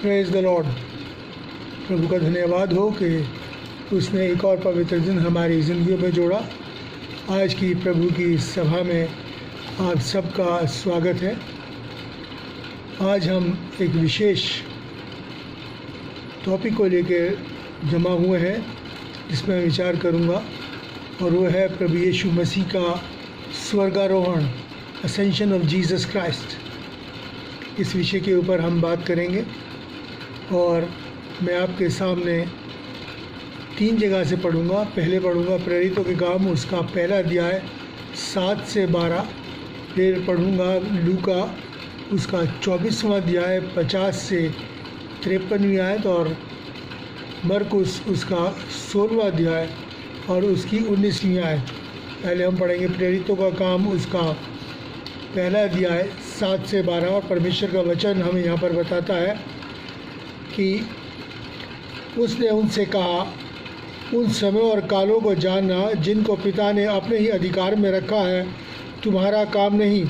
Praise the Lord. प्रभु का धन्यवाद हो कि उसने एक और पवित्र दिन हमारी ज़िंदगी में जोड़ा। आज की प्रभु की सभा में आप सबका स्वागत है। आज हम एक विशेष टॉपिक को लेकर जमा हुए हैं जिसमें मैं विचार करूंगा, और वो है प्रभु यीशु मसीह का स्वर्गारोहण, असेंशन ऑफ जीसस क्राइस्ट। इस विषय के ऊपर हम बात करेंगे और मैं आपके सामने 3 जगह से पढ़ूंगा। पहले पढ़ूंगा प्रेरितों के काम, उसका पहला अध्याय 7 से 12। फिर पढ़ूंगा लूका, उसका 24वां अध्याय 50 से 53वीं आयत, और मरकुस उसका 16वां अध्याय और उसकी 19वीं आयत। पहले हम पढ़ेंगे प्रेरितों का काम, उसका पहला अध्याय 7 से 12। और परमेश्वर का वचन हमें यहाँ पर बताता है कि उसने उनसे कहा, उन समय और कालों को जानना जिनको पिता ने अपने ही अधिकार में रखा है तुम्हारा काम नहीं,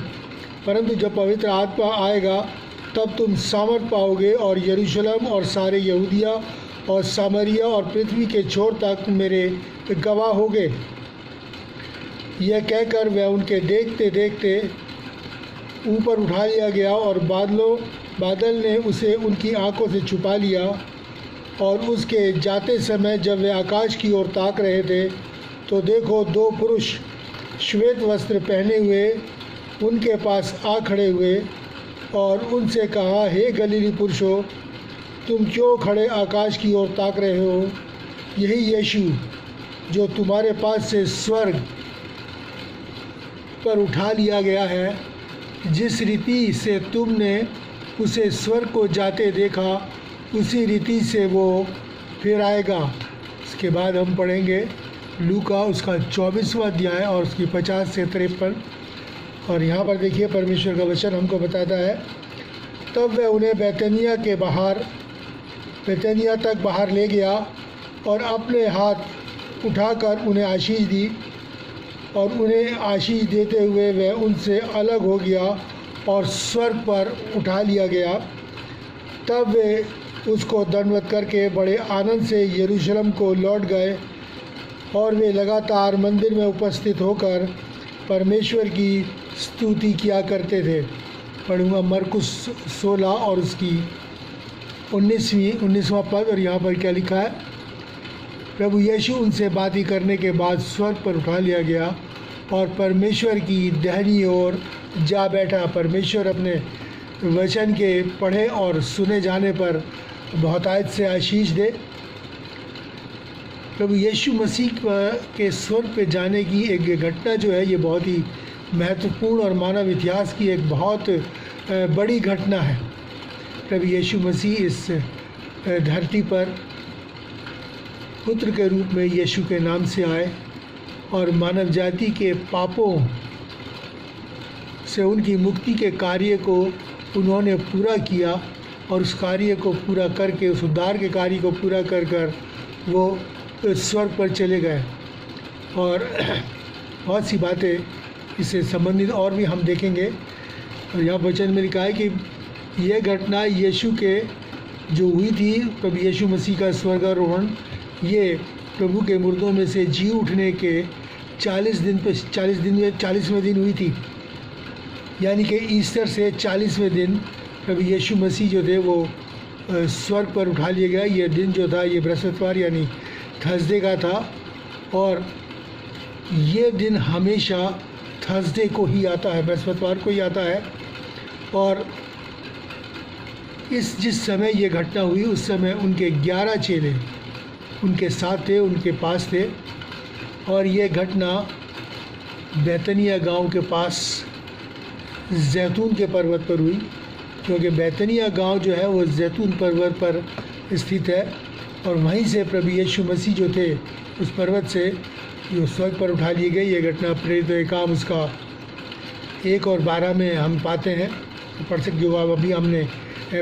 परंतु जब पवित्र आत्मा आएगा तब तुम सामर्थ पाओगे और यरूशलेम और सारे यहूदिया और सामरिया और पृथ्वी के छोर तक मेरे गवाह होगे। यह कहकर वह उनके देखते देखते ऊपर उठा लिया गया और बादल ने उसे उनकी आंखों से छुपा लिया। और उसके जाते समय जब वे आकाश की ओर ताक रहे थे तो देखो 2 पुरुष श्वेत वस्त्र पहने हुए उनके पास आ खड़े हुए और उनसे कहा, हे गलीली पुरुषों, तुम क्यों खड़े आकाश की ओर ताक रहे हो? यही यीशु जो तुम्हारे पास से स्वर्ग पर उठा लिया गया है, जिस रीति से तुमने उसे स्वर्ग को जाते देखा उसी रीति से वो फिर आएगा। इसके बाद हम पढ़ेंगे लूका, उसका 24वां अध्याय और उसकी 50 से 53। और यहाँ पर देखिए परमेश्वर का वचन हमको बताता है, तब वह उन्हें बैतनिया तक बाहर ले गया और अपने हाथ उठाकर उन्हें आशीष दी, और उन्हें आशीष देते हुए वह उनसे अलग हो गया और स्वर्ग पर उठा लिया गया। तब वे उसको दंडवत करके बड़े आनंद से यरूशलेम को लौट गए, और वे लगातार मंदिर में उपस्थित होकर परमेश्वर की स्तुति किया करते थे। पढ़ूंगा मरकुस 16 और उसकी 19वां पद। और यहाँ पर क्या लिखा है, प्रभु यीशु उनसे बातें करने के बाद स्वर्ग पर उठा लिया गया और परमेश्वर की दाहिनी ओर जा बैठा। परमेश्वर अपने वचन के पढ़े और सुने जाने पर बहुतायत से आशीष दे। प्रभु यीशु मसीह के स्वर्ग पे जाने की एक घटना जो है, ये बहुत ही महत्वपूर्ण और मानव इतिहास की एक बहुत बड़ी घटना है। प्रभु यीशु मसीह इस धरती पर पुत्र के रूप में यीशु के नाम से आए और मानव जाति के पापों से उनकी मुक्ति के कार्य को उन्होंने पूरा किया, और उस कार्य को पूरा करके, उस उद्धार के कार्य को पूरा कर वो स्वर्ग पर चले गए। और बहुत सी बातें इससे संबंधित और भी हम देखेंगे। और यहाँ वचन में लिखा है कि यह घटना यीशु के जो हुई थी, प्रभु यीशु मसीह का स्वर्गारोहण, ये प्रभु के मुर्दों में से जी उठने के 40वें दिन हुई थी। यानी कि ईस्टर से 40वें दिन प्रभु यीशु मसीह जो थे वो स्वर्ग पर उठा लिया गया। ये दिन जो था, ये बृहस्पतिवार यानी थर्सडे का था, और ये दिन हमेशा थर्सडे को ही आता है, बृहस्पतिवार को ही आता है। और जिस समय ये घटना हुई उस समय उनके 11 चेले उनके साथ थे, उनके पास थे। और ये घटना बैतनिया गांव के पास जैतून के पर्वत पर हुई, क्योंकि बैतनिया गांव जो है वो जैतून पर्वत पर स्थित है। और वहीं से प्रभु यीशु मसीह जो थे उस पर्वत से जो स्वर्ग पर उठा लिए गए। ये घटना प्रेरितों के काम उसका 1 और 12 में हम पाते हैं, तो पढ़ सकते हो। अभी हमने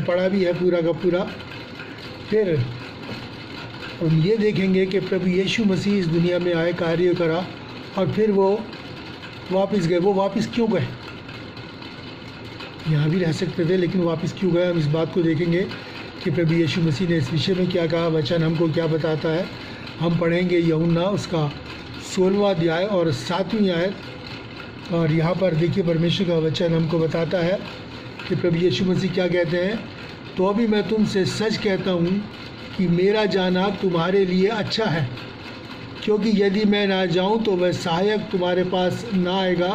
पढ़ा भी है पूरा का पूरा। फिर हम ये देखेंगे कि प्रभु यीशु मसीह इस दुनिया में आए, कार्य करा, और फिर वो वापस गए। वो वापस क्यों गए? यहाँ भी रह सकते थे, लेकिन वापस क्यों गए हम इस बात को देखेंगे कि प्रभु यीशु मसीह ने इस विषय में क्या कहा, वचन हमको क्या बताता है। हम पढ़ेंगे यूहन्ना उसका 16वां अध्याय और 7वीं आयत। और यहाँ पर देखिए परमेश्वर का वचन हमको बताता है कि प्रभु यीशु मसीह क्या कहते हैं, तो अभी मैं तुमसे सच कहता हूँ कि मेरा जाना तुम्हारे लिए अच्छा है, क्योंकि यदि मैं ना जाऊँ तो वह सहायक तुम्हारे पास ना आएगा,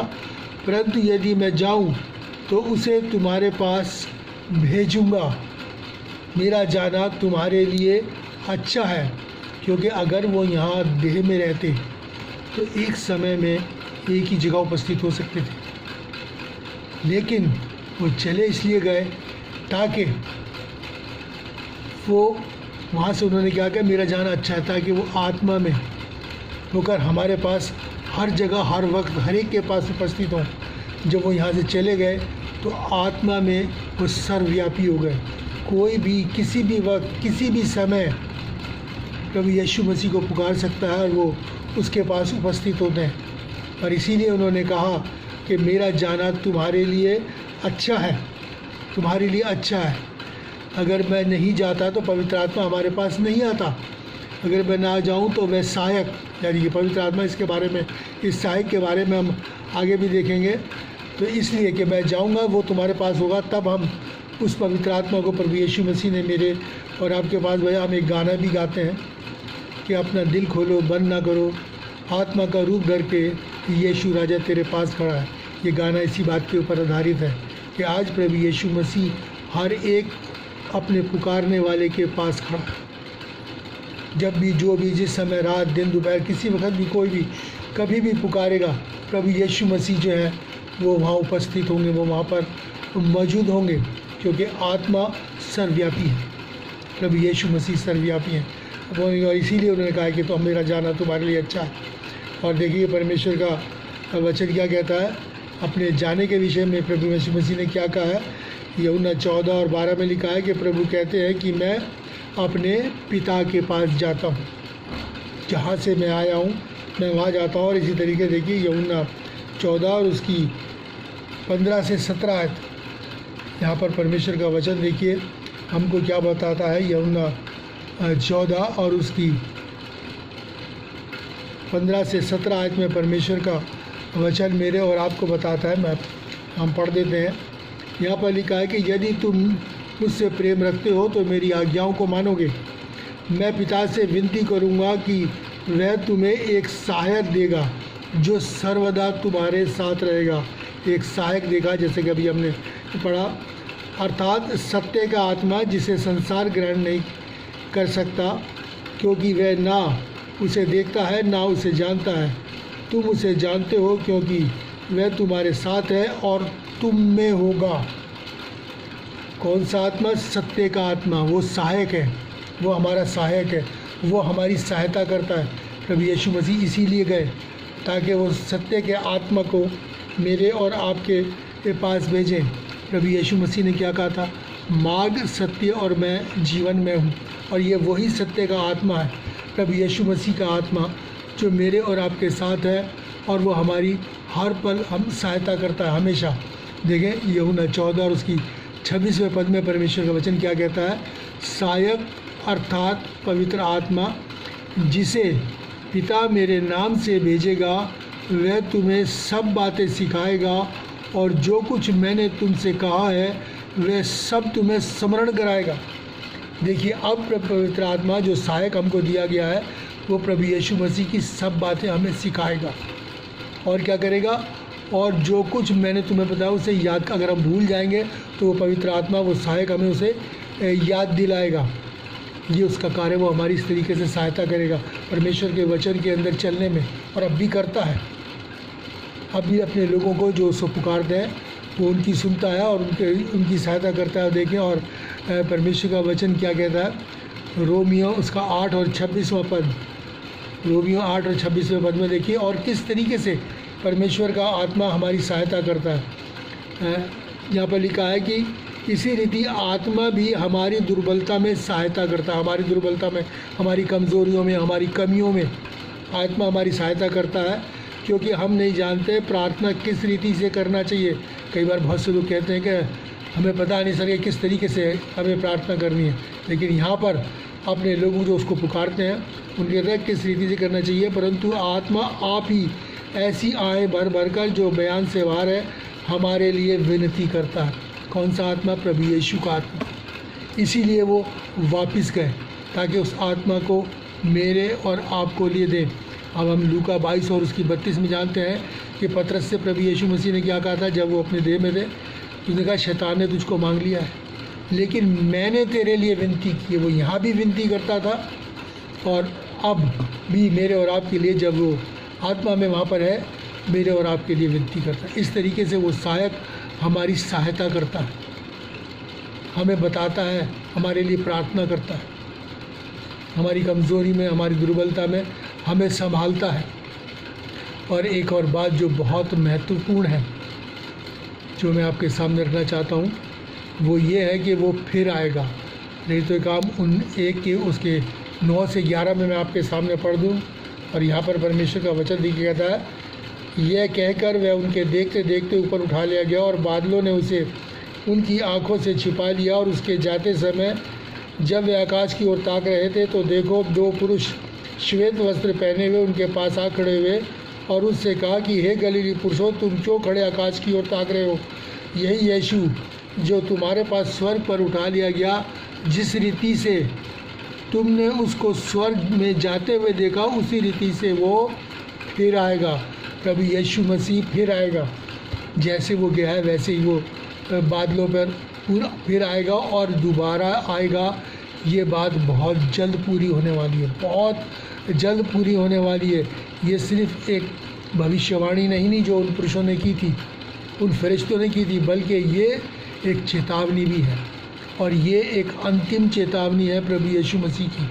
परंतु यदि मैं जाऊँ तो उसे तुम्हारे पास भेजूँगा। मेरा जाना तुम्हारे लिए अच्छा है, क्योंकि अगर वो यहाँ देह में रहते तो एक समय में एक ही जगह उपस्थित हो सकते थे, लेकिन वो चले इसलिए गए ताकि वो वहाँ से उन्होंने क्या किया, मेरा जाना अच्छा है, ताकि वो आत्मा में होकर हमारे पास हर जगह हर वक्त हर एक के पास उपस्थित हों। जब वो यहाँ से चले गए तो आत्मा में वो सर्वव्यापी हो गए। कोई भी किसी भी वक्त किसी भी समय प्रभु यीशु मसीह को पुकार सकता है और वो उसके पास उपस्थित होते हैं। और इसीलिए उन्होंने कहा कि मेरा जाना तुम्हारे लिए अच्छा है, तुम्हारे लिए अच्छा है। अगर मैं नहीं जाता तो पवित्र आत्मा हमारे पास नहीं आता। अगर मैं ना जाऊं तो वह सहायक, यानी कि पवित्र आत्मा, इसके बारे में, इस सहायक के बारे में हम आगे भी देखेंगे। तो इसलिए कि मैं जाऊंगा, वो तुम्हारे पास होगा, तब हम उस पवित्र आत्मा को प्रभु यीशु मसीह ने मेरे और आपके पास भैया। हम एक गाना भी गाते हैं कि अपना दिल खोलो, बंद ना करो, आत्मा का रूप धर के यीशु राजा तेरे पास खड़ा है। ये गाना इसी बात के ऊपर आधारित है कि आज प्रभु यीशु मसीह हर एक अपने पुकारने वाले के पास खड़ा है। जब भी, जो भी, जिस समय, रात दिन दोपहर, किसी वक्त भी, कोई भी कभी भी पुकारेगा, प्रभु यीशु मसीह जो है वो वहाँ उपस्थित होंगे, वो वहाँ पर मौजूद होंगे, क्योंकि आत्मा सर्वव्यापी है, प्रभु यीशु मसीह सर्वव्यापी हैं। और इसीलिए उन्होंने कहा कि तो मेरा जाना तुम्हारे लिए अच्छा है। और देखिए परमेश्वर का वचन क्या कहता है अपने जाने के विषय में। प्रभु यीशु मसीह ने क्या कहा है, यूहन्ना 14 और 12 में लिखा है कि प्रभु कहते हैं कि मैं अपने पिता के पास जाता हूँ, जहाँ से मैं आया हूँ मैं वहाँ जाता हूँ। और इसी तरीके देखिए यूहन्ना 14 और उसकी 15 से 17 आयत, यहाँ पर परमेश्वर का वचन देखिए हमको क्या बताता है। यूहन्ना 14 और उसकी 15 से 17 आयत में परमेश्वर का वचन मेरे और आपको बताता है। हम पढ़ देते हैं। यहाँ पर लिखा है कि यदि तुम मुझसे प्रेम रखते हो तो मेरी आज्ञाओं को मानोगे। मैं पिता से विनती करूँगा कि वह तुम्हें एक सहायक देगा जो सर्वदा तुम्हारे साथ रहेगा। एक सहायक देगा, जैसे कि अभी हमने पढ़ा, अर्थात सत्य का आत्मा, जिसे संसार ग्रहण नहीं कर सकता, क्योंकि वह ना उसे देखता है ना उसे जानता है। तुम उसे जानते हो क्योंकि वह तुम्हारे साथ है और तुम में होगा। कौन सा आत्मा? सत्य का आत्मा। वो सहायक है, वो हमारा सहायक है, वो हमारी सहायता करता है। प्रभु यीशु मसीह इसीलिए गए ताकि वो सत्य के आत्मा को मेरे और आपके पास भेजें। प्रभु यीशु मसीह ने क्या कहा था? मार्ग, सत्य और मैं जीवन में हूँ। और ये वही सत्य का आत्मा है, प्रभु यीशु मसीह का आत्मा, जो मेरे और आपके साथ है और वो हमारी हर पल हम सहायता करता है हमेशा। देखें यूहन्ना 14 और उसकी 26वें पद में परमेश्वर का वचन क्या कहता है? सहायक अर्थात पवित्र आत्मा, जिसे पिता मेरे नाम से भेजेगा, वह तुम्हें सब बातें सिखाएगा और जो कुछ मैंने तुमसे कहा है वह सब तुम्हें स्मरण कराएगा। देखिए अब पवित्र आत्मा जो सहायक हमको दिया गया है वो प्रभु यीशु मसीह की सब बातें हमें सिखाएगा और क्या करेगा? और जो कुछ मैंने तुम्हें बताया उसे याद, अगर हम भूल जाएंगे तो वो पवित्र आत्मा, वो सहायक, हमें उसे याद दिलाएगा। ये उसका कार्य, वो हमारी इस तरीके से सहायता करेगा परमेश्वर के वचन के अंदर चलने में, और अब भी करता है। अब भी अपने लोगों को जो उसको पुकारते हैं वो उनकी सुनता है और उनकी सहायता करता है। देखें और परमेश्वर का वचन क्या कहता है? रोमियो उसका 8 और 26वां पद, रोमियो 8 और 26वें पद में देखिए और किस तरीके से परमेश्वर का आत्मा हमारी सहायता करता है। यहाँ पर लिखा है कि इसी रीति आत्मा भी हमारी दुर्बलता में सहायता करता है। हमारी दुर्बलता में, हमारी कमज़ोरियों में, हमारी कमियों में आत्मा हमारी सहायता करता है, क्योंकि हम नहीं जानते प्रार्थना किस रीति से करना चाहिए। कई बार बहुत से लोग कहते हैं कि हमें पता नहीं सर किस तरीके से हमें प्रार्थना करनी है। लेकिन यहाँ पर अपने लोग जो उसको पुकारते हैं उनके रख किस रीति से करना चाहिए, परंतु आत्मा आप ही ऐसी आए भर भर कर जो बयान से बाहर है हमारे लिए विनती करता है। कौन सा आत्मा? प्रभु यीशु का आत्मा। इसीलिए वो वापस गए ताकि उस आत्मा को मेरे और आपको लिए दें। अब हम लूका 22 और उसकी 32 में जानते हैं कि पतरस से प्रभु यीशु मसीह ने क्या कहा था जब वो अपने देह में थे। उसने कहा शैतान ने तुझको मांग लिया है, लेकिन मैंने तेरे लिए विनती की है। वो यहाँ भी विनती करता था और अब भी मेरे और आपके लिए जब वो आत्मा में वहाँ पर है मेरे और आपके लिए विनती करता है। इस तरीके से वो सहायक हमारी सहायता करता है, हमें बताता है, हमारे लिए प्रार्थना करता है, हमारी कमज़ोरी में, हमारी दुर्बलता में हमें संभालता है। और एक और बात जो बहुत महत्वपूर्ण है, जो मैं आपके सामने रखना चाहता हूँ, वो ये है कि वो फिर आएगा। नहीं तो काम उन एक के उसके 9 से 11 में मैं आपके सामने पढ़ दूँ। और यहाँ पर परमेश्वर का वचन दिया कहता है, यह कहकर वह उनके देखते देखते ऊपर उठा लिया गया और बादलों ने उसे उनकी आँखों से छिपा लिया। और उसके जाते समय जब वे आकाश की ओर ताक रहे थे तो देखो 2 पुरुष श्वेत वस्त्र पहने हुए उनके पास आ खड़े हुए और उससे कहा कि हे गलीली पुरुषों, तुम क्यों खड़े आकाश की ओर ताक रहे हो? यही यीशु जो तुम्हारे पास स्वर्ग पर उठा लिया गया, जिस रीति से तुमने उसको स्वर्ग में जाते हुए देखा, उसी रीति से वो फिर आएगा। प्रभु यीशु मसीह फिर आएगा। जैसे वो गया है वैसे ही वो बादलों पर पूरा फिर आएगा और दोबारा आएगा। ये बात बहुत जल्द पूरी होने वाली है, बहुत जल्द पूरी होने वाली है। ये सिर्फ एक भविष्यवाणी नहीं जो उन पुरुषों ने की थी, उन फरिश्तों ने की थी, बल्कि ये एक चेतावनी भी है। और ये एक अंतिम चेतावनी है प्रभु यीशु मसीह की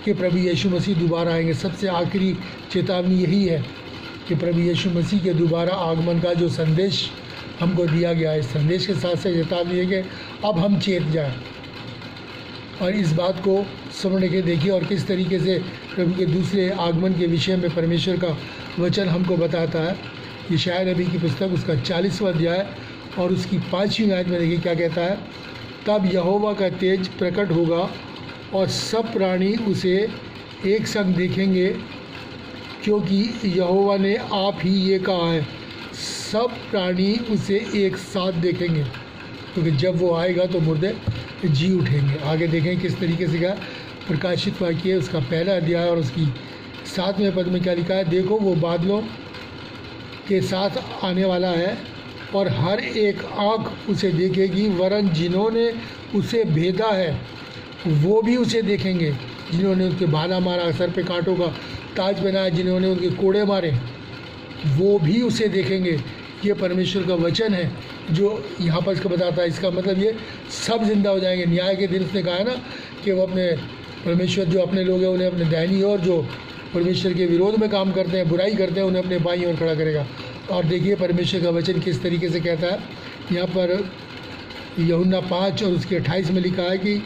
कि प्रभु यीशु मसीह दोबारा आएंगे। सबसे आखिरी चेतावनी यही है कि प्रभु यीशु मसीह के दोबारा आगमन का जो संदेश हमको दिया गया है, इस संदेश के साथ से चेतावनी है कि अब हम चेत जाएं और इस बात को समझ के देखिए और किस तरीके से प्रभु के दूसरे आगमन के विषय में परमेश्वर का वचन हमको बताता है। यशायाह नबी की पुस्तक उसका 40वां अध्याय और उसकी 5वीं आयत में देखिए क्या कहता है, तब यहोवा का तेज प्रकट होगा और सब प्राणी उसे एक संग देखेंगे, क्योंकि यहोवा ने आप ही ये कहा है, सब प्राणी उसे एक साथ देखेंगे। क्योंकि जब वो आएगा तो मुर्दे जी उठेंगे। आगे देखें किस तरीके से क्या प्रकाशित वाक्य है, उसका 1 अध्याय और उसकी 7वें पद में क्या लिखा है, देखो वो बादलों के साथ आने वाला है और हर एक आँख उसे देखेगी, वरन जिन्होंने उसे भेदा है वो भी उसे देखेंगे, जिन्होंने उसके भाला मारा, सर पे कांटों का ताज पहनाया, जिन्होंने उनके कोड़े मारे वो भी उसे देखेंगे। ये परमेश्वर का वचन है जो यहाँ पर इसको बताता है। इसका मतलब ये सब जिंदा हो जाएंगे। न्याय के दिन उसने कहा है ना कि वो अपने परमेश्वर जो अपने लोग हैं उन्हें अपने दाहिनी ओर, जो परमेश्वर के विरोध में काम करते हैं, बुराई करते हैं, उन्हें अपने बाईं ओर खड़ा करेगा। और देखिए परमेश्वर का वचन किस तरीके से कहता है। यहाँ पर यूहन्ना 5 और उसके 28 में लिखा है कि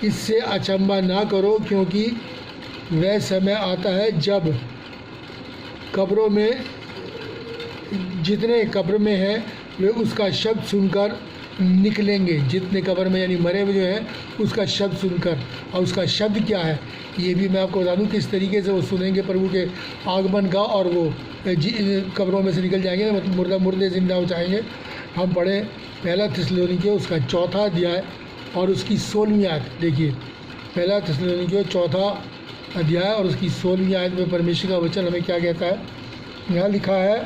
इससे अचंभा ना करो, क्योंकि वह समय आता है जब कब्रों में जितने कब्र में हैं वे उसका शब्द सुनकर निकलेंगे। जितने कब्र में यानी मरे हुए जो हैं उसका शब्द सुनकर, और उसका शब्द क्या है ये भी मैं आपको बता दूँ किस तरीके से वो सुनेंगे प्रभु के आगमन का, और वो कब्रों में से निकल जाएंगे, मतलब मुर्दे जिंदा हो जाएंगे। हम पढ़े 1 थिस्सलुनीकियों उसका 4था अध्याय और उसकी 16वीं आयत। देखिए 1 थिस्सलुनीकियों 4था अध्याय और उसकी 16वीं आयत में परमेश्वर का वचन हमें क्या कहता है। यहाँ लिखा है,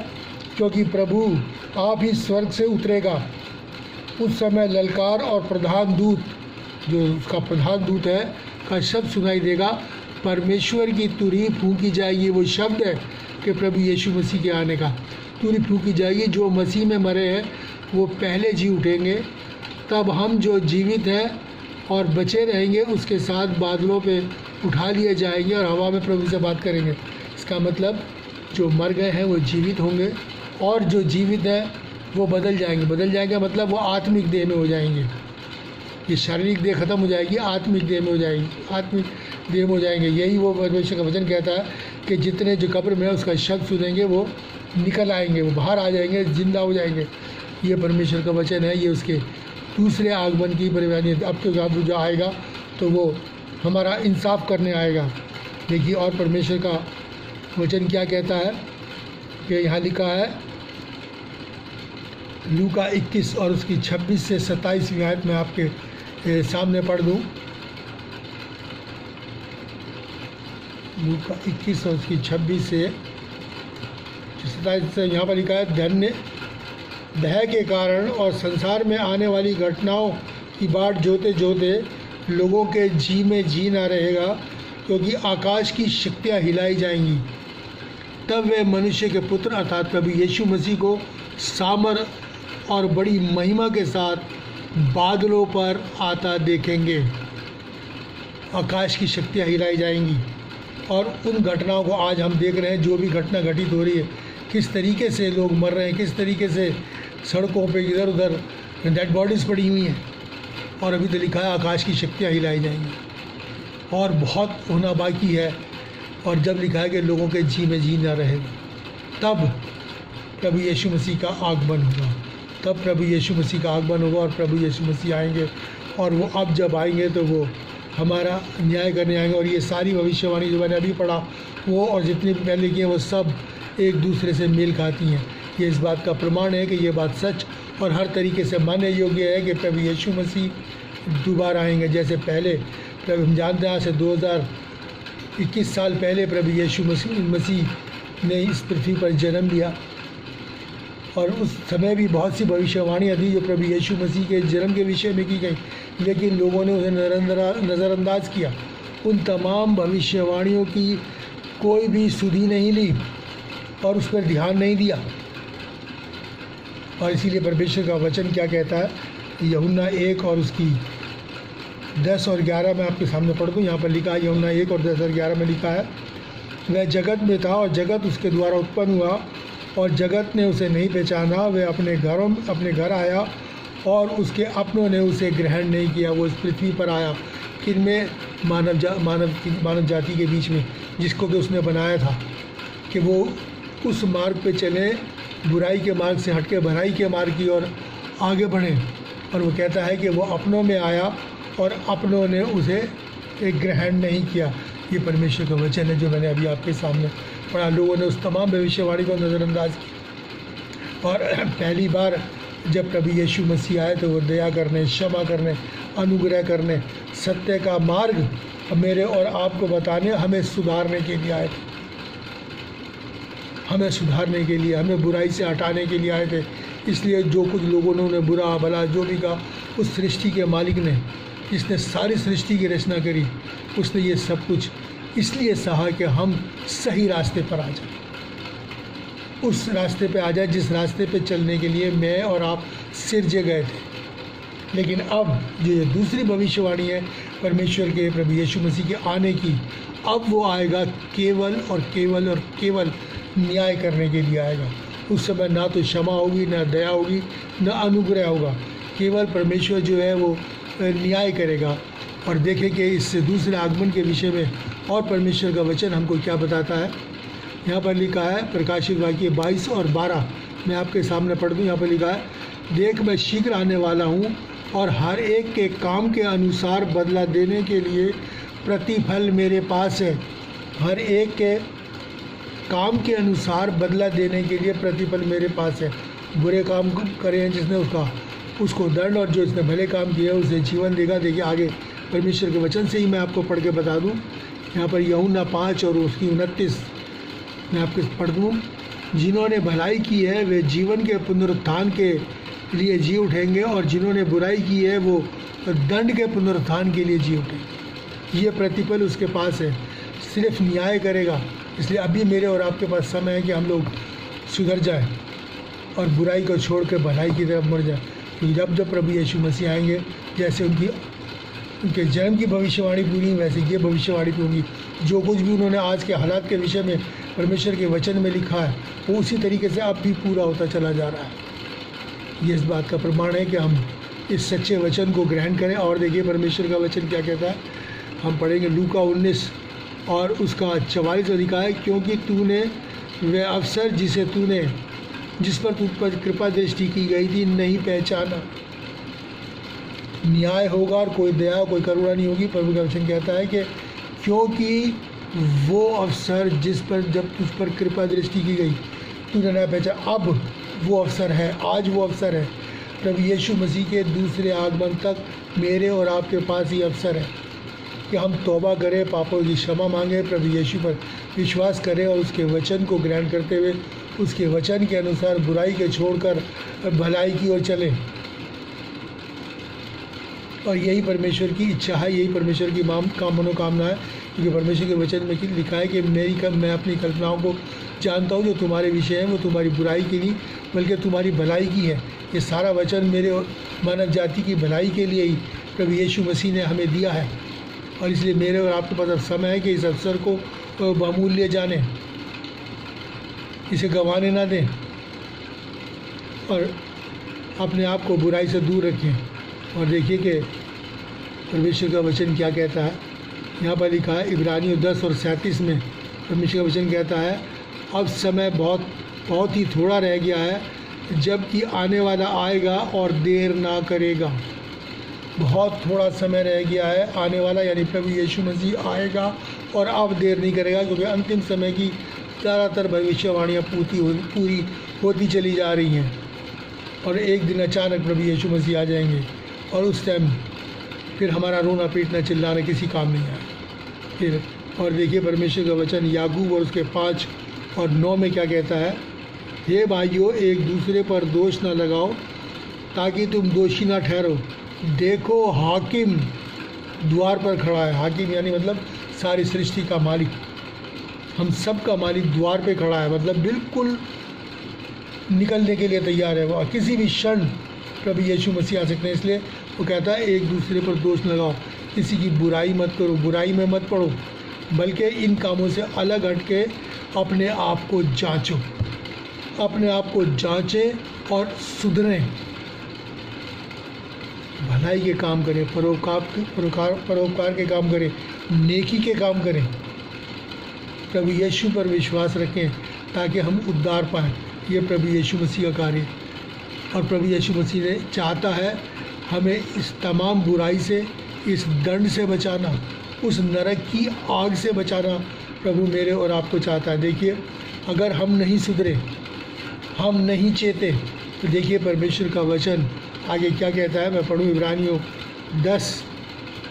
क्योंकि प्रभु आप ही स्वर्ग से उतरेगा, उस समय ललकार और प्रधान दूत, जो उसका प्रधान दूत है, का शब्द सुनाई देगा, परमेश्वर की तुरही फूंकी जाएगी। वो शब्द है कि प्रभु यीशु मसीह के आने का। तुरही फूंकी जाएगी, जो मसीह में मरे हैं वो पहले जी उठेंगे, तब हम जो जीवित हैं और बचे रहेंगे उसके साथ बादलों पे उठा लिए जाएंगे और हवा में प्रभु से बात करेंगे। इसका मतलब जो मर गए हैं वो जीवित होंगे और जो जीवित हैं वो बदल जाएंगे। बदल जाएंगे मतलब वो आत्मिक देह में हो जाएंगे। ये शारीरिक देह खत्म हो जाएगी, आत्मिक देह में हो जाएगी, आत्मिक देह में हो जाएंगे। यही वो परमेश्वर का वचन कहता है कि जितने जो कब्र में है उसका शब्द सुनेंगे वो निकल आएंगे, वो बाहर आ जाएंगे, जिंदा हो जाएंगे। ये परमेश्वर का वचन है। ये उसके दूसरे आगमन की परिवानी। अब तो जो आएगा तो वो हमारा इंसाफ करने आएगा। देखिए और परमेश्वर का वचन क्या कहता है कि यहाँ लिखा है लूका 21 और उसकी 26 से 27वीं आयत में आपके सामने पढ़ दूँ। लूका 21 और उसकी 26 से 27 से यहाँ पर लिखा है, धन्य भय के कारण और संसार में आने वाली घटनाओं की बाट जोते जोते लोगों के जी में जी ना रहेगा, क्योंकि आकाश की शक्तियाँ हिलाई जाएंगी। तब वे मनुष्य के पुत्र अर्थात प्रभु यीशु मसीह को सामर और बड़ी महिमा के साथ बादलों पर आता देखेंगे। आकाश की शक्तियाँ हिलाई जाएंगी और उन घटनाओं को आज हम देख रहे हैं, जो भी घटना घटित हो रही है, किस तरीके से लोग मर रहे हैं, किस तरीके से सड़कों पे इधर उधर डेड बॉडीज़ पड़ी हुई हैं। और अभी तो लिखा है आकाश की शक्तियाँ हिलाई जाएंगी और बहुत होना बाकी है। और जब लिखा है कि लोगों के जी में जी ना रहेगा, तब प्रभु यीशु मसीह का आगमन होगा। तब प्रभु यीशु मसीह का आगमन होगा और प्रभु यीशु मसीह आएंगे। और वो अब जब आएंगे तो वो हमारा न्याय करने आएंगे। और ये सारी भविष्यवाणी जो मैंने अभी पढ़ा, वो और जितनी भी पहले की हैं, वो सब एक दूसरे से मेल खाती हैं। ये इस बात का प्रमाण है कि ये बात सच और हर तरीके से मानने योग्य है कि प्रभु यीशु मसीह दोबारा आएंगे। जैसे पहले प्रभु हम जानते हैं, आज से 2021 साल पहले प्रभु यीशु मसीह ने इस पृथ्वी पर जन्म लिया। और उस समय भी बहुत सी भविष्यवाणियाँ थी जो प्रभु यीशु मसीह के जन्म के विषय में की गई, लेकिन लोगों ने उसे नज़रअंदाज किया। उन तमाम भविष्यवाणियों की कोई भी सुधि नहीं ली और उस पर ध्यान नहीं दिया। और इसीलिए परमेश्वर का वचन क्या कहता है, यूहन्ना 1 और उसकी 10 और 11 में आपके सामने पढ़ दूँ। यहाँ पर लिखा है, यूहन्ना 1 और 10 और 11 में लिखा है, वह जगत में था और जगत उसके द्वारा उत्पन्न हुआ और जगत ने उसे नहीं पहचाना। वह अपने घर आया और उसके अपनों ने उसे ग्रहण नहीं किया। वो इस पृथ्वी पर आया किनमें, मानव जाति के बीच में, जिसको कि उसने बनाया था कि वो उस मार्ग पे चले, बुराई के मार्ग से हटके भलाई के मार्ग की ओर आगे बढ़ें। और वो कहता है कि वो अपनों में आया और अपनों ने उसे ग्रहण नहीं किया। ये परमेश्वर का वचन है जो मैंने अभी आपके सामने पढ़ा। लोगों ने उस तमाम भविष्यवाणी को नज़रअंदाज किया। और पहली बार जब प्रभु यीशु मसीह आए तो वो दया करने, क्षमा करने, अनुग्रह करने, सत्य का मार्ग मेरे और आपको बताने, हमें सुधारने के लिए आए थे। हमें सुधारने के लिए, हमें बुराई से हटाने के लिए आए थे। इसलिए जो कुछ लोगों ने उन्हें बुरा भला जो भी कहा, उस सृष्टि के मालिक ने, जिसने सारी सृष्टि की रचना करी, उसने ये सब कुछ इसलिए सहा कि हम सही रास्ते पर आ जाए, उस रास्ते पे आ जाए जिस रास्ते पे चलने के लिए मैं और आप सिरजे गए थे। लेकिन अब जो ये दूसरी भविष्यवाणी है परमेश्वर के प्रभु यीशु मसीह के आने की, अब वो आएगा केवल और केवल और केवल न्याय करने के लिए आएगा। उस समय ना तो क्षमा होगी, ना दया होगी, ना अनुग्रह होगा। केवल परमेश्वर जो है वो न्याय करेगा। और देखें कि इससे दूसरे आगमन के विषय में और परमेश्वर का वचन हमको क्या बताता है। यहाँ पर लिखा है प्रकाशित वाक्य 22 और 12 मैं आपके सामने पढ़ दूँ। यहाँ पर लिखा है, देख मैं शीघ्र आने वाला हूँ और हर एक के काम के अनुसार बदला देने के लिए प्रतिफल मेरे पास है। हर एक के काम के अनुसार बदला देने के लिए प्रतिफल मेरे पास है। बुरे काम करें जिसने उसको दंड, और जो इसने भले काम किए उसे जीवन देगा। देखिए आगे परमेश्वर के वचन से ही मैं आपको पढ़ के बता दूं। यहाँ पर यूहन्ना 5 और उसकी 29 मैं आपको पढ़ दूँ। जिन्होंने भलाई की है वे जीवन के पुनरुत्थान के लिए जी उठेंगे, और जिन्होंने बुराई की है वो दंड के पुनरुत्थान के लिए जी उठेंगे। ये प्रतिफल उसके पास है, सिर्फ न्याय करेगा। इसलिए अभी मेरे और आपके पास समय है कि हम लोग सुधर जाएं और बुराई को छोड़ कर भलाई की तरफ बढ़ जाए। क्योंकि जब प्रभु यीशु मसीह आएंगे, जैसे उनके जन्म की भविष्यवाणी पूरी वैसे ये भविष्यवाणी भी होगी। जो कुछ भी उन्होंने आज के हालात के विषय में परमेश्वर के वचन में लिखा है वो उसी तरीके से अब भी पूरा होता चला जा रहा है। ये इस बात का प्रमाण है कि हम इस सच्चे वचन को ग्रहण करें। और देखिए परमेश्वर का वचन क्या कहता है, हम पढ़ेंगे लूका 19 और उसका 44 लिखा है, क्योंकि तूने वह अवसर जिस पर तुझ पर कृपा दृष्टि की गई थी नहीं पहचाना। न्याय होगा और कोई दया कोई करुणा नहीं होगी। प्रभु का वचन कहता है कि क्योंकि वो अवसर जिस पर जब तुझ पर कृपा दृष्टि की गई तूने ना पहचान, अब वो अवसर है, आज वो अवसर है। प्रभु यीशु मसीह के दूसरे आगमन तक मेरे और आपके पास ये अवसर है कि हम तौबा करें, पापों की क्षमा मांगें, प्रभु यीशु पर विश्वास करें और उसके वचन को ग्रहण करते हुए उसके वचन के अनुसार बुराई के छोड़कर भलाई की ओर चलें। और यही परमेश्वर की इच्छा है, यही परमेश्वर की मनोकामना है, क्योंकि परमेश्वर के वचन में लिखा है कि मैं अपनी कल्पनाओं को जानता हूँ जो तुम्हारे विषय हैं, वो तुम्हारी बुराई की नहीं बल्कि तुम्हारी भलाई की है। ये सारा वचन मेरे और मानव जाति की भलाई के लिए ही प्रभु यीशु मसीह ने हमें दिया है। और इसलिए मेरे और आपके पास अब समय है कि इस अवसर को बहुमूल्य जानें, इसे गंवाने ना दें और अपने आप को बुराई से दूर रखें। और देखिए कि परमेश्वर का वचन क्या कहता है। यहाँ पर लिखा है इब्रानियों 10 और 37 में परमेश्वर का वचन कहता है, अब समय बहुत ही थोड़ा रह गया है जबकि आने वाला आएगा और देर ना करेगा। बहुत थोड़ा समय रह गया है, आने वाला यानी प्रभु यीशु मसीह आएगा और अब देर नहीं करेगा, क्योंकि अंतिम समय की ज़्यादातर भविष्यवाणियाँ पूरी होती चली जा रही हैं। और एक दिन अचानक प्रभु यीशु मसीह आ जाएंगे और उस टाइम फिर हमारा रोना पीटना चिल्लाना किसी काम नहीं आए फिर। और देखिए परमेश्वर का वचन याकूब और उसके 5 और 9 में क्या कहता है, हे भाइयों एक दूसरे पर दोष ना लगाओ ताकि तुम दोषी ना ठहरो। देखो हाकिम द्वार पर खड़ा है। हाकिम यानी मतलब सारी सृष्टि का मालिक, हम सब का मालिक द्वार पे खड़ा है, मतलब बिल्कुल निकलने के लिए तैयार है वो। किसी भी क्षण प्रभु यीशु मसीह आ सकते हैं। इसलिए वो कहता है एक दूसरे पर दोष लगाओ, किसी की बुराई मत करो, बुराई में मत पड़ो, बल्कि इन कामों से अलग हट के अपने आप को जांचो, अपने आप को जांचें और सुधरें, भलाई के काम करें, परोपकार के काम करें, नेकी के काम करें, प्रभु यीशु पर विश्वास रखें ताकि हम उद्धार पाएँ। ये प्रभु यीशु मसीह का कार्य है। और प्रभु यीशु मसीह ने चाहता है हमें इस तमाम बुराई से, इस दंड से बचाना, उस नरक की आग से बचाना प्रभु मेरे और आपको चाहता है। देखिए अगर हम नहीं सुधरे, हम नहीं चेते, तो देखिए परमेश्वर का वचन आगे क्या कहता है। मैं पढ़ूँ इब्रानियों 10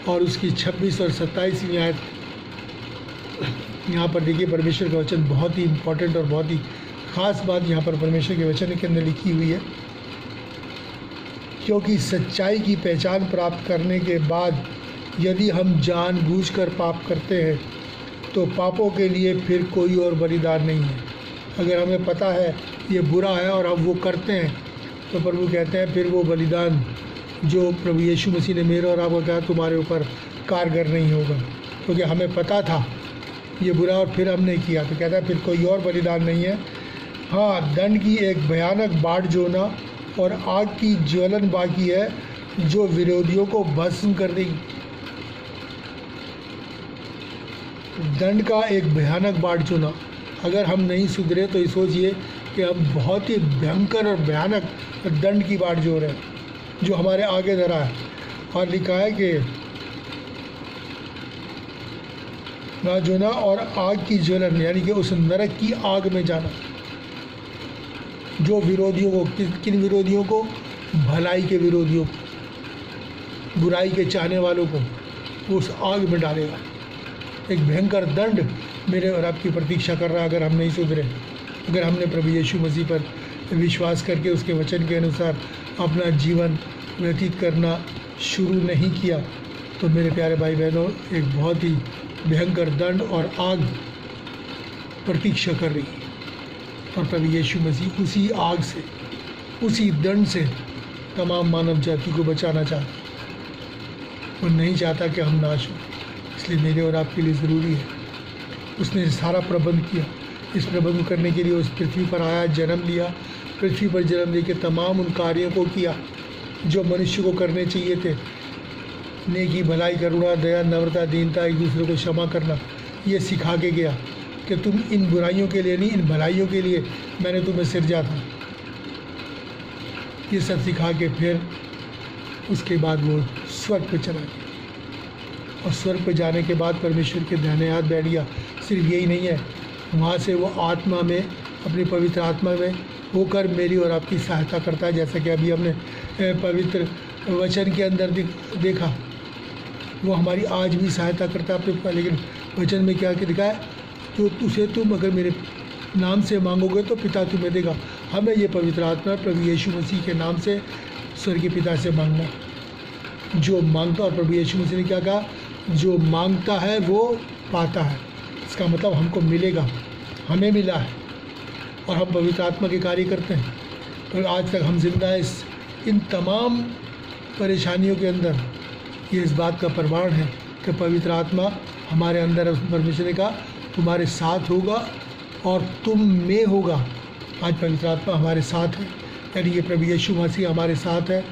और उसकी 26 और 27वीं आयत। यहाँ पर देखिए परमेश्वर का वचन बहुत ही इम्पोर्टेंट और बहुत ही ख़ास बात यहाँ पर परमेश्वर के वचन के अंदर लिखी हुई है। क्योंकि सच्चाई की पहचान प्राप्त करने के बाद यदि हम जानबूझकर पाप करते हैं तो पापों के लिए फिर कोई और बलिदान नहीं है। अगर हमें पता है ये बुरा है और हम वो करते हैं तो प्रभु कहते हैं फिर वो बलिदान जो प्रभु यीशु मसीह ने मेरे और आपको कहा तुम्हारे ऊपर कारगर नहीं होगा, क्योंकि हमें पता था ये बुरा और फिर हमने किया। तो कहता है फिर कोई और बलिदान नहीं है। हाँ, दंड की एक भयानक बाढ़ जोना और आग की ज्वलन बाकी है जो विरोधियों को भस्म कर देगी। दंड का एक भयानक बाढ़ चुना। अगर हम नहीं सुधरे तो ये सोचिए कि हम बहुत ही भयंकर और भयानक दंड की बाढ़ जो रहे जो हमारे आगे धरा है। और लिखा है कि ना जोना और आग की ज्वलन यानी कि उस नरक की आग में जाना जो विरोधियों को, किन विरोधियों को, भलाई के विरोधियों को, बुराई के चाहने वालों को उस आग में डालेगा। एक भयंकर दंड मेरे और आपकी प्रतीक्षा कर रहा है अगर हम नहीं सुधरे। अगर हमने प्रभु यीशु मसीह पर विश्वास करके उसके वचन के अनुसार अपना जीवन व्यतीत करना शुरू नहीं किया तो मेरे प्यारे भाई बहनों एक बहुत ही भयंकर दंड और आग प्रतीक्षा कर रही है। और प्रभु यीशु मसीह उसी आग से, उसी दंड से तमाम मानव जाति को बचाना चाहता। वो नहीं चाहता कि हम नाश हों। इसलिए मेरे और आपके लिए ज़रूरी है उसने सारा प्रबंध किया। इस प्रबंध करने के लिए उस पृथ्वी पर आया, जन्म लिया, पृथ्वी पर जन्म लेके तमाम उन कार्यों को किया जो मनुष्य को करने चाहिए थे। नेकी, भलाई, करुणा, दया, नम्रता, दीनता, एक दूसरे को क्षमा करना, ये सिखा के गया कि तुम इन बुराइयों के लिए नहीं, इन भलाइयों के लिए मैंने तुम्हें सिरजा था। ये सब सिखा के फिर उसके बाद वो स्वर्ग पे चला गया और स्वर्ग पे जाने के बाद परमेश्वर के दाहिने हाथ बैठ गया। सिर्फ यही नहीं है, वहाँ से वो आत्मा में, अपनी पवित्र आत्मा में होकर मेरी और आपकी सहायता करता है। जैसा कि अभी हमने पवित्र वचन के अंदर देखा, वो हमारी आज भी सहायता करता है अपने। लेकिन वचन में क्या दिखा है, तो उसे तुम अगर मेरे नाम से मांगोगे तो पिता तुम्हें देगा। हमें ये पवित्र आत्मा प्रभु यीशु मसीह के नाम से स्वर्गीय पिता से मांगना। जो मांगता, और प्रभु यीशु मसीह ने क्या कहा, जो मांगता है वो पाता है। इसका मतलब हमको मिलेगा, हमें मिला है और हम पवित्र आत्मा के कार्य करते हैं। और आज तक हम जिंदा हैं इन तमाम परेशानियों के अंदर। ये इस बात का प्रमाण है कि पवित्र आत्मा हमारे अंदर, परमेश्वर ने कहा तुम्हारे साथ होगा और तुम में होगा। आज पवित्र आत्मा हमारे साथ है, यानी ये प्रभु यीशु मसीह हमारे साथ है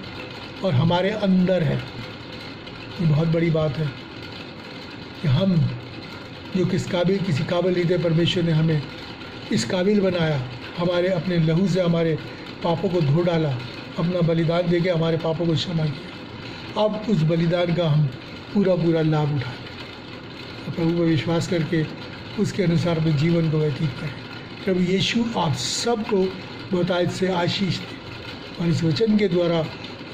और हमारे अंदर है। ये बहुत बड़ी बात है कि हम जो किसी काबिल नहीं थे, परमेश्वर ने हमें इस काबिल बनाया। हमारे अपने लहू से हमारे पापों को धो डाला, अपना बलिदान देके हमारे पापों को क्षमा किया। अब उस बलिदान का हम पूरा लाभ उठाएं और प्रभु पर विश्वास करके उसके अनुसार अपने जीवन को व्यतीत करें। प्रभु यीशु आप सबको बहुतायत से आशीष दे और इस वचन के द्वारा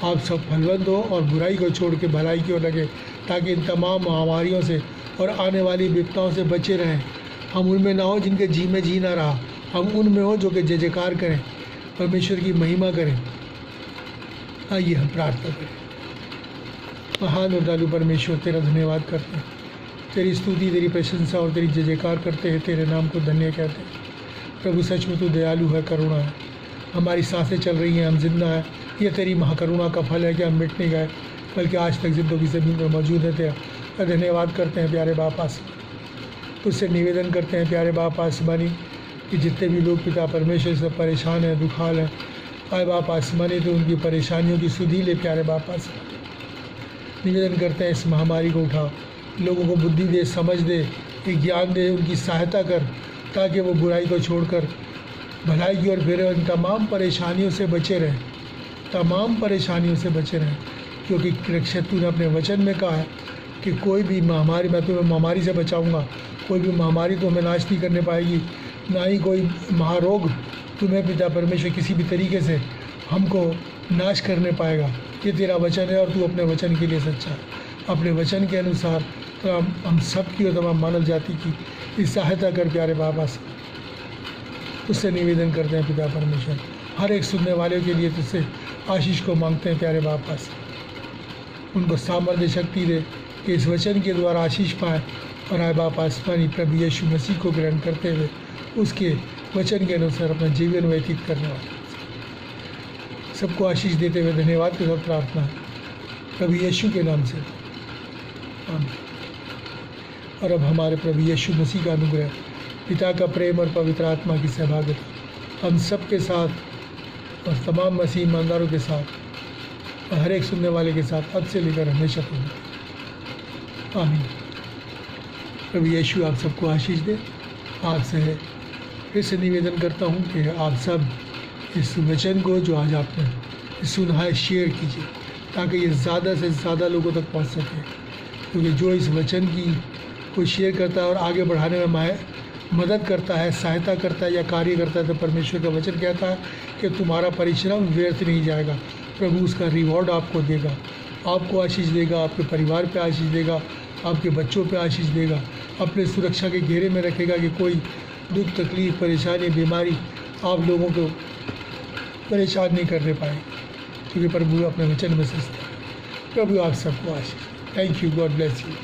आप सब फलवंत हो और बुराई को छोड़ के भलाई की ओर लगे, ताकि इन तमाम महामारियों से और आने वाली विपदाओं से बचे रहें। हम उनमें ना हो जिनके जी में जी ना रहा, हम उनमें हो जो कि जय जयकार करें, परमेश्वर की महिमा करें। आइए हम प्रार्थना करें। महान और दयालु परमेश्वर, तेरा धन्यवाद करते हैं, तेरी स्तुति, तेरी प्रशंसा और तेरी जय जयकार करते हैं, तेरे नाम को धन्य कहते हैं। प्रभु सच में तू दयालु है, करुणा है। हमारी सांसें चल रही हैं, हम जिंदा हैं, ये तेरी महाकरुणा का फल है कि हम मिट नहीं गए, बल्कि आज तक जिंदगी से भी मौजूद है। तेरा धन्यवाद करते हैं प्यारे बाप आसमानी। तुझसे निवेदन करते हैं प्यारे बाप आसमानी कि जितने भी लोग पिता परमेश्वर से परेशान हैं, दुखाल हैं, आए बाप आसमानी तो उनकी परेशानियों की सुधि ले प्यारे बाप आसमानी। निवेदन करते हैं इस महामारी को उठा, लोगों को बुद्धि दे, समझ दे, ज्ञान दे, उनकी सहायता कर, ताकि वो बुराई को छोड़कर भलाई की ओर फिरे और इन तमाम परेशानियों से बचे रहें, तमाम परेशानियों से बचे रहें। क्योंकि रक्षक तूने अपने वचन में कहा है कि कोई भी महामारी, मैं तुम्हें महामारी से बचाऊंगा, कोई भी महामारी तो हमें नाश नहीं करने पाएगी, ना ही कोई महारोग तुम्हें पिता परमेश्वर किसी भी तरीके से हमको नाश करने पाएगा। ये तेरा वचन है और तू अपने वचन के लिए सच्चा है। अपने वचन के अनुसार तो हम सब की और तमाम मानव जाति की सहायता कर प्यारे बाबा से। उससे निवेदन करते हैं पिता परमेश्वर, हर एक सुनने वाले के लिए तुझसे आशीष को मांगते हैं प्यारे बाबा से। उनको सामर्थ्य शक्ति दे कि इस वचन के द्वारा आशीष पाए और आए बाप आसमानी प्रभु यीशु मसीह को ग्रहण करते हुए उसके वचन के अनुसार अपना जीवन व्यतीत करने वाले सबको आशीष देते हुए धन्यवाद के साथ प्रार्थना है प्रभु यीशु के नाम से, आमीन। और अब हमारे प्रभु यीशु मसीह का अनुग्रह, पिता का प्रेम और पवित्र आत्मा की सहभागिता हम सब के साथ और तमाम मसीह ईमानदारों के साथ और हर एक सुनने वाले के साथ अब से लेकर हमेशा तक, आमीन। प्रभु यीशु आप सबको आशीष दे। आपसे फिर से निवेदन करता हूँ कि आप सब इस वचन को जो आज आपने सुना है शेयर कीजिए, ताकि ये ज़्यादा से ज़्यादा लोगों तक पहुँच सके। क्योंकि जो इस वचन की को शेयर करता है और आगे बढ़ाने में मदद करता है, सहायता करता है या कार्य करता है, तो परमेश्वर का वचन कहता है कि तुम्हारा परिश्रम व्यर्थ नहीं जाएगा। प्रभु उसका रिवॉर्ड आपको देगा, आपको आशीष देगा, आपके परिवार पे आशीष देगा, आपके बच्चों पे आशीष देगा, अपने सुरक्षा के घेरे में रखेगा कि कोई दुख, तकलीफ, परेशानी, बीमारी आप लोगों को परेशान नहीं करने पाए, क्योंकि प्रभु अपने वचन में सचता है। प्रभु आप सबको आशीष। Thank you, god bless you.